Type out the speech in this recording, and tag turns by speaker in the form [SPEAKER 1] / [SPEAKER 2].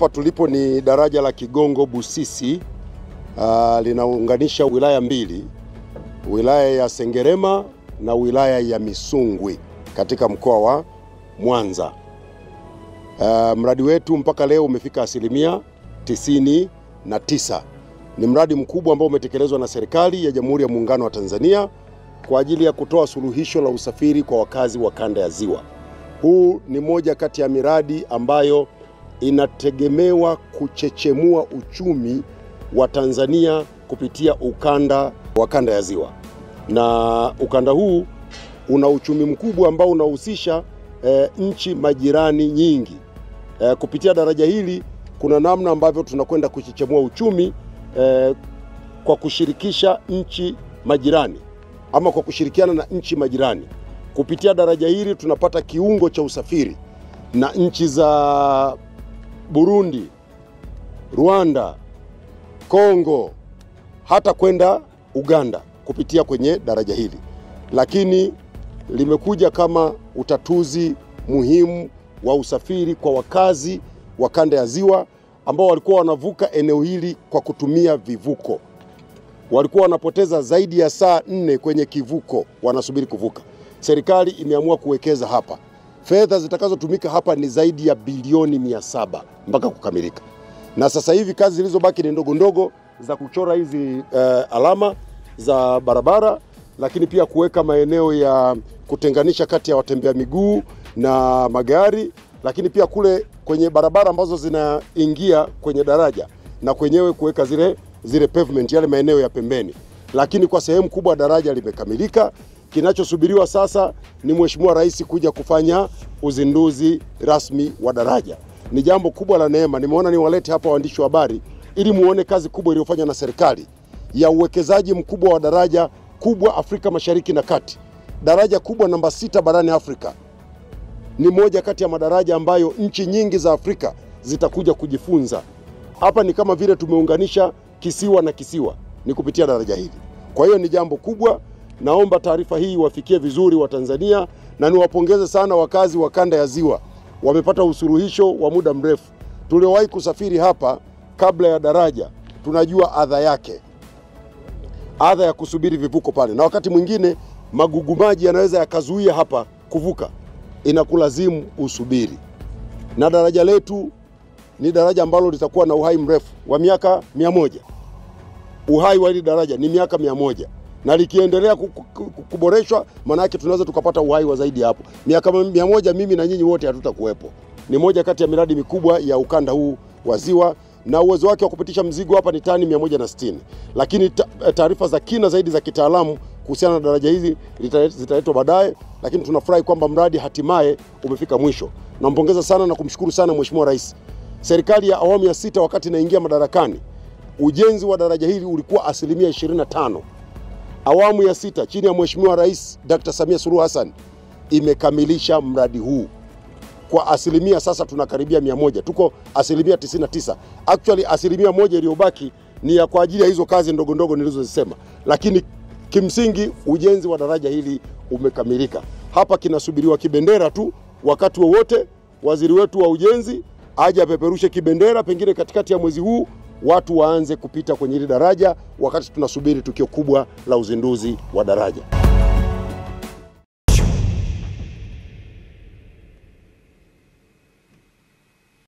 [SPEAKER 1] Hapa tulipo ni daraja la Kigongo Busisi, linaunganisha wilaya mbili, wilaya ya Sengerema na wilaya ya Misungwi katika mkoa wa Mwanza. Mradi wetu mpaka leo umefika 99%. Ni mradi mkubwa ambao umetekelezwa na serikali ya Jamhuri ya Muungano wa Tanzania kwa ajili ya kutoa suluhisho la usafiri kwa wakazi wa kanda ya Ziwa. Huu ni moja kati ya miradi ambayo inategemewa kuchechemua uchumi wa Tanzania kupitia ukanda wa kanda ya Ziwa. Na ukanda huu una uchumi mkubwa ambao unahusisha nchi majirani nyingi. Kupitia daraja hili kuna namna ambavyo tunakwenda kuchechemua uchumi kwa kushirikisha nchi majirani ama kwa kushirikiana na nchi majirani. Kupitia daraja hili tunapata kiungo cha usafiri na nchi za Burundi, Rwanda, Kongo, hata kwenda Uganda kupitia kwenye daraja hili. Lakini limekuja kama utatuzi muhimu wa usafiri kwa wakazi wa kanda ya Ziwa ambao walikuwa wanavuka eneo hili kwa kutumia vivuko. Walikuwa wanapoteza zaidi ya saa 4 kwenye kivuko wanasubiri kuvuka. Serikali imeamua kuwekeza hapa. Fedha zitakazotumika hapa ni zaidi ya bilioni 700 mpaka kukamilika. Na sasa hivi kazi zilizobaki ni ndogo ndogo za kuchora hizi alama za barabara, lakini pia kuweka maeneo ya kutenganisha kati ya watembea miguu na magari, lakini pia kule kwenye barabara ambazo zinaingia kwenye daraja na kwenyewe kuweka zile pavement, yale maeneo ya pembeni. Lakini kwa sehemu kubwa daraja limekamilika. Kinachosubiriwa sasa ni Mheshimiwa Rais kuja kufanya uzinduzi rasmi wa daraja. Ni jambo kubwa la neema. Nimeona niwalete hapa waandishi wa habari ili muone kazi kubwa iliyofanywa na serikali ya uwekezaji mkubwa wa daraja kubwa Afrika Mashariki na Kati. Daraja kubwa namba 6 barani Afrika. Ni moja kati ya madaraja ambayo nchi nyingi za Afrika zitakuja kujifunza. Hapa ni kama vile tumeunganisha kisiwa na kisiwa ni kupitia daraja hili. Kwa hiyo ni jambo kubwa. Naomba taarifa hii wafikie vizuri wa Tanzania na niwapongeze sana wakazi wa kanda ya Ziwa. Wamepata usuluhisho wa muda mrefu. Tuliowahi kusafiri hapa kabla ya daraja tunajua adha yake. Adha ya kusubiri vivuko pale. Na wakati mwingine magugu maji yanaweza yakazuia hapa kuvuka. Inakulazimu usubiri. Na daraja letu ni daraja ambalo litakuwa na uhai mrefu wa miaka 100. Uhai wa hili daraja ni miaka 100. Na likiendelea kuboreshwa maana yake tunaweza tukapata uhai wa zaidi hapo. Miaka 100 mimi na nyinyi wote hatutakuwepo. Ni moja kati ya miradi mikubwa ya ukanda huu wa Ziwa na uwezo wake wa kupitisha mzigo hapa ni tani 160. Lakini taarifa za kina zaidi za kitaalamu kuhusiana na daraja hizi zitaletwa baadaye, lakini tunafurahi kwamba mradi hatimaye umefika mwisho. Nampongeza sana na kumshukuru sana Mheshimiwa Rais. Serikali ya awamu ya 6 wakati inaingia madarakani, ujenzi wa daraja hili ulikuwa 25%. Awamu ya 6 chini ya Mheshimiwa Rais Dr. Samia Suluhu Hassan imekamilisha mradi huu kwa asilimia, sasa tunakaribia 100. Tuko asilimia 99. Actually asilimia 1 iliyobaki ni ya kwa ajili ya hizo kazi ndogo ndogo nilizozisema. Lakini kimsingi ujenzi wa daraja hili umekamilika. Hapa kinasubiriwa kibendera tu. Wakati wowote waziri wetu wa ujenzi aje apeperushe kibendera, pengine katikati ya mwezi huu watu waanze kupita kwenye hili daraja wakati tunasubiri tukio kubwa la uzinduzi wa daraja.